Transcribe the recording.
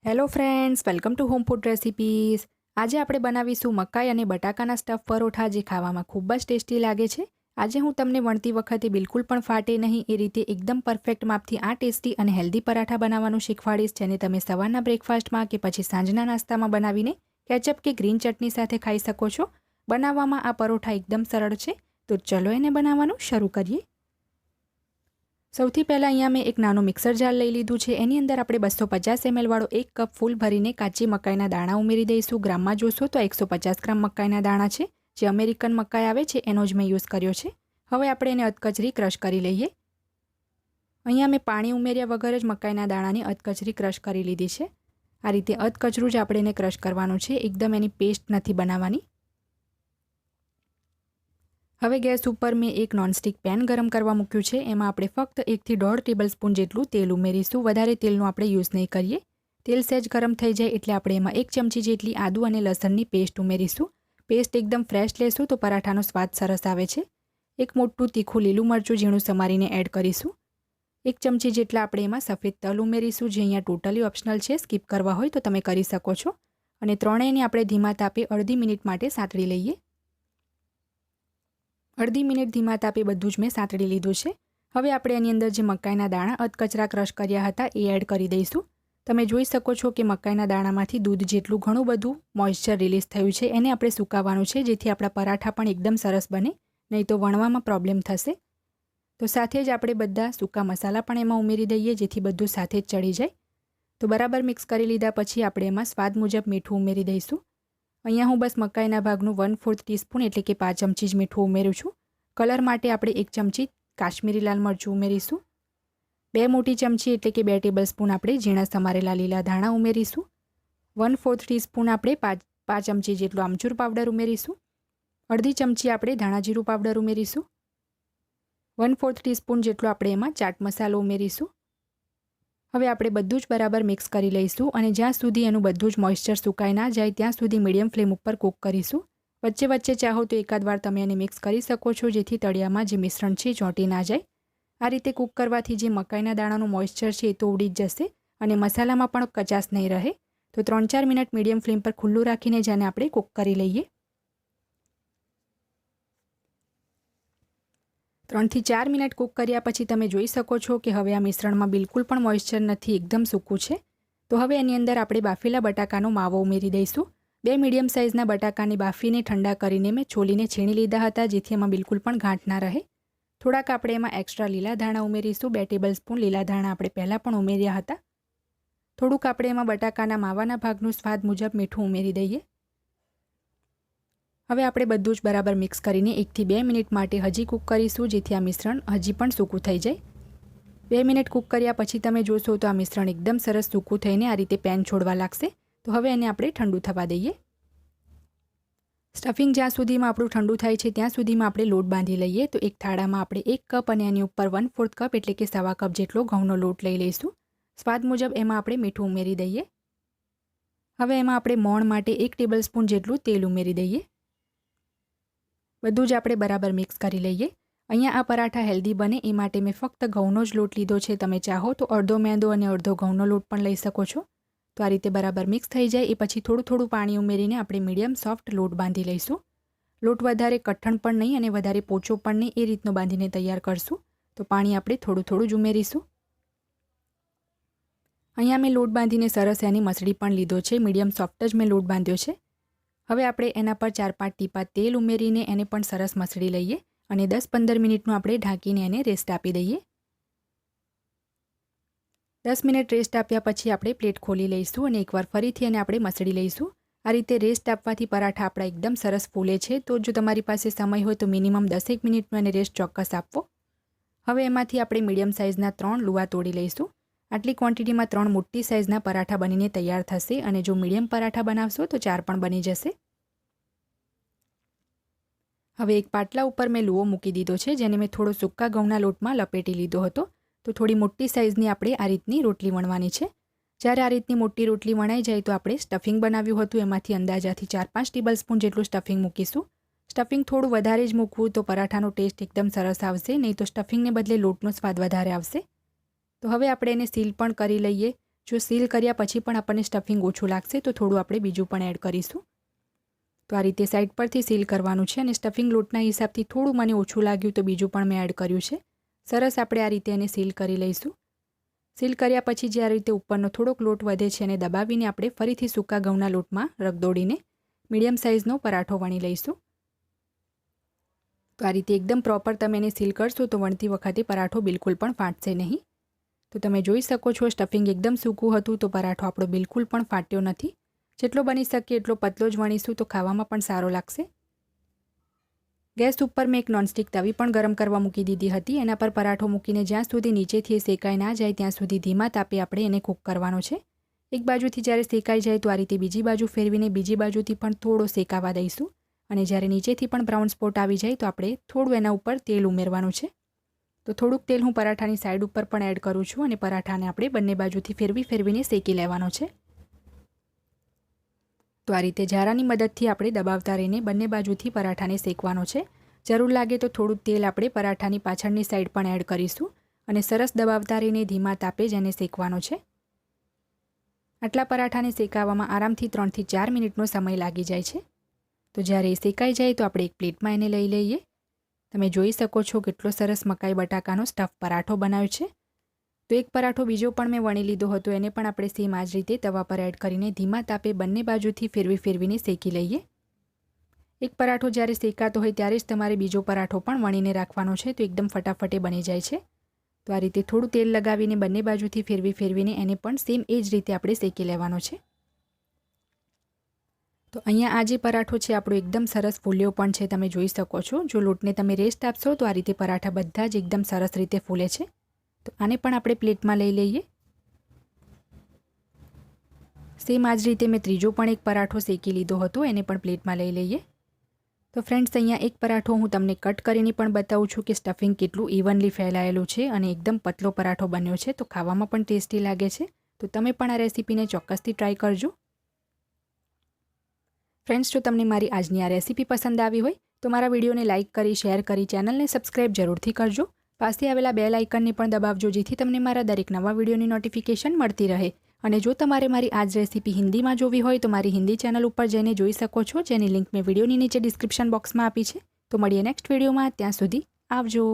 Hello friends, welcome to home food recipes. આજે આપણે બનાવીશું મકાઈ અને બટાકાના સ્ટફ પરોઠા, જે ખાવામાં ખૂબ જ ટેસ્ટી લાગે છે. આજે હું તમને વણતી વખતે બિલકુલ પણ ફાટે નહીં એ રીતે એકદમ પરફેક્ટ માપથી આ ટેસ્ટી અને હેલ્ધી પરાઠા બનાવવાનું શીખવાડીશ, જેને તમે સવારના બ્રેકફાસ્ટમાં કે પછી સાંજના નાસ્તામાં બનાવીને કેચઅપ કે ગ્રીન ચટણી સાથે ખાઈ શકો છો. બનાવવામાં આ પરોઠા એકદમ સરળ છે, તો ચલો એને બનાવવાનું શરૂ કરીએ. સૌથી પહેલાં અહીંયા મેં એક નાનું મિક્સર જાર લઈ લીધું છે. એની અંદર આપણે 250 ml વાળો 1 કપ ફૂલ ભરીને કાચી મકાઈના દાણા ઉમેરી દઈશું. ગ્રામમાં જોશો તો 150 ગ્રામ મકાઈના દાણા છે. જે અમેરિકન મકાઈ આવે છે એનો જ મેં યુઝ કર્યો છે. હવે આપણે એને અધકચરી ક્રશ કરી લઈએ. અહીંયા મેં પાણી ઉમેર્યા વગર જ મકાઈના દાણાની અધકચરી ક્રશ કરી લીધી છે. આ રીતે અધકચરું જ આપણે એને ક્રશ કરવાનું છે, એકદમ એની પેસ્ટ નથી બનાવવાની. હવે ગેસ ઉપર મેં એક નોનસ્ટિક પેન ગરમ કરવા મૂક્યું છે. એમાં આપણે ફક્ત 1 થી 1.5 ટેબલસ્પૂન જેટલું તેલ ઉમેરીશું. વધારે તેલનું આપણે યુઝ નહીં કરીએ. તેલ સહેજ ગરમ થઈ જાય એટલે આપણે એમાં 1 ચમચી જેટલી આદુ અને લસણની પેસ્ટ ઉમેરીશું. પેસ્ટ એકદમ ફ્રેશ લેશું તો પરાઠાનો સ્વાદ સરસ આવે છે. એક મોટું તીખું લીલું મરચું ઝીણું સમારીને એડ કરીશું. 1 ચમચી જેટલા આપણે એમાં સફેદ તલ ઉમેરીશું, જે અહીંયા ટોટલી ઓપ્શનલ છે. સ્કીપ કરવા હોય તો તમે કરી શકો છો. અને ત્રણેયને આપણે ધીમા તાપે અડધી મિનિટ માટે સાંતળી લઈએ. અડધી મિનિટ ધીમા તાપે બધું જ મેં સાંતળી લીધું છે. હવે આપણે એની અંદર જે મકાઈના દાણા અધકચરા ક્રશ કર્યા હતા એ એડ કરી દઈશું. તમે જોઈ શકો છો કે મકાઈના દાણામાંથી દૂધ જેટલું ઘણું બધું મોઇશ્ચર રિલીઝ થયું છે. એને આપણે સુકાવવાનું છે, જેથી આપણા પરાઠા પણ એકદમ સરસ બને, નહીં તો વણવામાં પ્રોબ્લેમ થશે. તો સાથે જ આપણે બધા સૂકા મસાલા પણ એમાં ઉમેરી દઈએ, જેથી બધું સાથે જ ચડી જાય. તો બરાબર મિક્સ કરી લીધા પછી આપણે એમાં સ્વાદ મુજબ મીઠું ઉમેરી દઈશું. અહીંયા હું બસ મકાઈના ભાગનું 1/4 ટીસ્પૂન એટલે કે 5 ચમચી જ મીઠું ઉમેરું છું. કલર માટે આપણે 1 ચમચી કાશ્મીરી લાલ મરચું ઉમેરીશું. 2 મોટી ચમચી એટલે કે 2 ટેબલસ્પૂન આપણે ઝીણા સમારેલા લીલા ધાણા ઉમેરીશું. 1/4 ટીસ્પૂન આપણે 5 ચમચી જેટલો આમચૂર પાવડર ઉમેરીશું. અડધી ચમચી આપણે ધાણા જીરું પાવડર ઉમેરીશું. 1/4 ટીસ્પૂન જેટલો આપણે એમાં ચાટ મસાલો ઉમેરીશું. હવે આપણે બધું જ બરાબર મિક્સ કરી લઈશું અને જ્યાં સુધી એનું બધું જ મોઇશ્ચર સુકાઈ ના જાય ત્યાં સુધી મીડિયમ ફ્લેમ ઉપર કૂક કરીશું. વચ્ચે વચ્ચે ચાહો તો એકાદ વાર તમે એને મિક્સ કરી શકો છો, જેથી તળિયામાં જે મિશ્રણ છે ચોંટી ના જાય. આ રીતે કૂક કરવાથી જે મકાઈના દાણાનું મોઇશ્ચર છે એ તો ઉડી જ જશે અને મસાલામાં પણ કચાશ નહીં રહે. તો 3-4 મિનિટ મીડિયમ ફ્લેમ પર ખુલ્લું રાખીને જેને આપણે કૂક કરી લઈએ. 3 થી 4 મિનિટ કૂક કર્યા પછી તમે જોઈ શકો છો કે હવે આ મિશ્રણમાં બિલકુલ પણ મોઇશ્ચર નથી, એકદમ સૂકું છે. તો હવે એની અંદર આપણે બાફેલા બટાકાનો માવો ઉમેરી દઈશું. 2 મીડિયમ સાઇઝના બટાકાની બાફીને ઠંડા કરીને મેં છોલીને છીણી લીધા હતા, જેથી એમાં બિલકુલ પણ ગાંઠ ના રહે. થોડાક આપણે એમાં એક્સ્ટ્રા લીલા ધાણા ઉમેરીશું. 2 ટેબલસ્પૂન લીલા ધાણા આપણે પહેલાં પણ ઉમેર્યા હતા. થોડુંક આપણે એમાં બટાકાના માવાના ભાગનું સ્વાદ મુજબ મીઠું ઉમેરી દઈએ. હવે આપણે બધું જ બરાબર મિક્સ કરીને 1 થી 2 મિનિટ માટે હજી કૂક કરીશું, જેથી આ મિશ્રણ હજી પણ સૂકું થઈ જાય. 2 મિનિટ કૂક કર્યા પછી તમે જોશો તો આ મિશ્રણ એકદમ સરસ સૂકું થઈને આ રીતે પેન છોડવા લાગશે. તો હવે એને આપણે ઠંડુ થવા દઈએ. સ્ટફિંગ જ્યાં સુધીમાં આપણું ઠંડુ થાય છે ત્યાં સુધીમાં આપણે લોટ બાંધી લઈએ. તો એક થાળામાં આપણે 1 કપ અને એની ઉપર 1/4 કપ એટલે કે 1/4 કપ જેટલો ઘઉંનો લોટ લઈ લઈશું. સ્વાદ મુજબ એમાં આપણે મીઠું ઉમેરી દઈએ. હવે એમાં આપણે મોણ માટે 1 ટેબલસ્પૂન જેટલું તેલ ઉમેરી દઈએ. બધું જ આપણે બરાબર મિક્સ કરી લઈએ. અહીંયા આ પરાઠા હેલ્ધી બને એ માટે મેં ફક્ત ઘઉંનો જ લોટ લીધો છે. તમે ચાહો તો અડધો મેંદો અને અડધો ઘઉંનો લોટ પણ લઈ શકો છો. તો આ રીતે બરાબર મિક્સ થઈ જાય એ પછી થોડું થોડું પાણી ઉમેરીને આપણે મીડિયમ સોફ્ટ લોટ બાંધી લઈશું. લોટ વધારે કઠણ પણ નહીં અને વધારે પોચો પણ નહીં, એ રીતનો બાંધીને તૈયાર કરશું. તો પાણી આપણે થોડું થોડું જ ઉમેરીશું. અહીંયા મેં લોટ બાંધીને સરસ એની મસળી પણ લીધો છે. મીડિયમ સોફ્ટ જ મેં લોટ બાંધ્યો છે. હવે આપણે એના પર 4-5 ટીપા તેલ ઉમેરીને એને પણ સરસ મસળી લઈએ અને 10-15 મિનિટનું આપણે ઢાંકીને એને રેસ્ટ આપી દઈએ. 10 મિનિટ રેસ્ટ આપ્યા પછી આપણે પ્લેટ ખોલી લઈશું અને એકવાર ફરીથી એને આપણે મસળી લઈશું. આ રીતે રેસ્ટ આપવાથી પરાઠા આપણા એકદમ સરસ ફૂલે છે. તો જો તમારી પાસે સમય હોય તો મિનિમમ 10 મિનિટનો એને રેસ્ટ ચોક્કસ આપવો. હવે એમાંથી આપણે મીડિયમ સાઇઝના 3 લુવા તોડી લઈશું. આટલી ક્વોન્ટિટીમાં 3 મોટી સાઇઝના પરાઠા બનીને તૈયાર થશે અને જો મીડિયમ પરાઠા બનાવશો તો 4 પણ બની જશે. હવે એક પાટલા ઉપર મેં લુવો મૂકી દીધો છે, જેને મેં થોડો સૂકા ઘઉંના લોટમાં લપેટી લીધો હતો. તો થોડી મોટી સાઇઝની આપણે આ રીતની રોટલી વણવાની છે. જ્યારે આ રીતની મોટી રોટલી વણાઈ જાય તો આપણે સ્ટફિંગ બનાવ્યું હતું એમાંથી અંદાજાથી 4-5 ટેબલસ્પૂન જેટલું સ્ટફિંગ મૂકીશું. સ્ટફિંગ થોડું વધારે જ મૂકવું તો પરાઠાનો ટેસ્ટ એકદમ સરસ આવશે, નહીં તો સ્ટફિંગને બદલે લોટનો સ્વાદ વધારે આવશે. તો હવે આપણે એને સીલ પણ કરી લઈએ. જો સીલ કર્યા પછી પણ આપણને સ્ટફિંગ ઓછું લાગશે તો થોડું આપણે બીજું પણ એડ કરીશું. તો આ રીતે સાઈડ પરથી સીલ કરવાનું છે અને સ્ટફિંગ લોટના હિસાબથી થોડું મને ઓછું લાગ્યું તો બીજું પણ મેં એડ કર્યું છે. સરસ આપણે આ રીતે એને સીલ કરી લઈશું. સીલ કર્યા પછી જે આ રીતે ઉપરનો થોડોક લોટ વધે છે એને દબાવીને આપણે ફરીથી સૂકા ઘઉંના લોટમાં રગદોડીને મીડિયમ સાઇઝનો પરાઠો વણી લઈશું. તો આ રીતે એકદમ પ્રોપર તમે એને સીલ કરશો તો વણતી વખતે પરાઠો બિલકુલ પણ ફાટશે નહીં. તો તમે જોઈ શકો છો સ્ટફિંગ એકદમ સૂકું હતું તો પરાઠો આપણો બિલકુલ પણ ફાટ્યો નથી. જેટલો બની શકે એટલો પતલો જ વણીશું તો ખાવામાં પણ સારો લાગશે. ગેસ ઉપર મેં એક નોનસ્ટિક તવી પણ ગરમ કરવા મૂકી દીધી હતી. એના પર પરાઠો મૂકીને જ્યાં સુધી નીચેથી એ શેકાઈ ના જાય ત્યાં સુધી ધીમા તાપે આપણે એને કૂક કરવાનો છે. એક બાજુથી જ્યારે શેકાઈ જાય તો આ રીતે બીજી બાજુ ફેરવીને બીજી બાજુથી પણ થોડો શેકાવા દઈશું અને જ્યારે નીચેથી પણ બ્રાઉન સ્પોટ આવી જાય તો આપણે થોડું એના ઉપર તેલ ઉમેરવાનું છે. તો થોડુંક તેલ હું પરાઠાની સાઈડ ઉપર પણ એડ કરું છું અને પરાઠાને આપણે બંને બાજુથી ફેરવીને શેકી લેવાનો છે. તો આ રીતે જારાની મદદથી આપણે દબાવતા રહીને બંને બાજુથી પરાઠાને શેકવાનો છે. જરૂર લાગે તો થોડું તેલ આપણે પરાઠાની પાછળની સાઈડ પણ એડ કરીશું અને સરસ દબાવતા રહીને ધીમા તાપે જ એને શેકવાનો છે. આટલા પરાઠાને શેકાવવામાં આરામથી 3 થી 4 મિનિટનો સમય લાગી જાય છે. તો જ્યારે એ શેકાઈ જાય તો આપણે એક પ્લેટમાં એને લઈ લઈએ. તમે જોઈ શકો છો કેટલો સરસ મકાઈ બટાકાનો સ્ટફ પરાઠો બનાવ્યો છે. તો એક પરાઠો બીજો પણ મેં વણી લીધો હતો એને પણ આપણે સેમ આ જ રીતે તવા પર એડ કરીને ધીમા તાપે બંને બાજુથી ફેરવીને શેકી લઈએ. એક પરાઠો જ્યારે શેકાતો હોય ત્યારે જ તમારે બીજો પરાઠો પણ વણીને રાખવાનો છે તો એકદમ ફટાફટે બની જાય છે. તો આ રીતે થોડું તેલ લગાવીને બંને બાજુથી ફેરવીને એને પણ સેમ એ જ રીતે આપણે શેકી લેવાનો છે. તો અહીંયા આ જે પરાઠો છે આપણો એકદમ સરસ ફૂલ્યો પણ છે. તમે જોઈ શકો છો જો લોટને તમે રેસ્ટ આપશો તો આ રીતે પરાઠા બધા જ એકદમ સરસ રીતે ફૂલે છે. તો આને પણ આપણે પ્લેટમાં લઈ લઈએ. સેમ આ જ રીતે મેં ત્રીજો પણ એક પરાઠો શેકી લીધો હતો એને પણ પ્લેટમાં લઈ લઈએ. તો ફ્રેન્ડ્સ અહીંયા એક પરાઠો હું તમને કટ કરીને પણ બતાવું છું કે સ્ટફિંગ કેટલું ઇવનલી ફેલાયેલું છે અને એકદમ પતલો પરાઠો બન્યો છે તો ખાવામાં પણ ટેસ્ટી લાગે છે. તો તમે પણ આ રેસીપીને ચોક્કસથી ટ્રાય કરજો. ફ્રેન્ડ્સ જો તમને મારી આજની આ રેસીપી પસંદ આવી હોય તો મારા વિડીયોને લાઇક કરી શેર કરી ચેનલને સબસ્ક્રાઇબ જરૂરથી કરજો. પાસે આવેલા બેલ આઇકનને પણ દબાવજો જેથી તમને મારા દરેક નવા વિડીયોની નોટિફિકેશન મળતી રહે. અને જો તમારે મારી આ જ રેસીપી હિન્દીમાં જોવી હોય તો મારી હિન્દી ચેનલ ઉપર જઈને જોઈ શકો છો જેની લિંક મેં વિડીયોની નીચે ડિસ્ક્રિપ્શન બોક્સમાં આપી છે. તો મળીએ નેક્સ્ટ વિડીયોમાં. ત્યાં સુધી આવજો.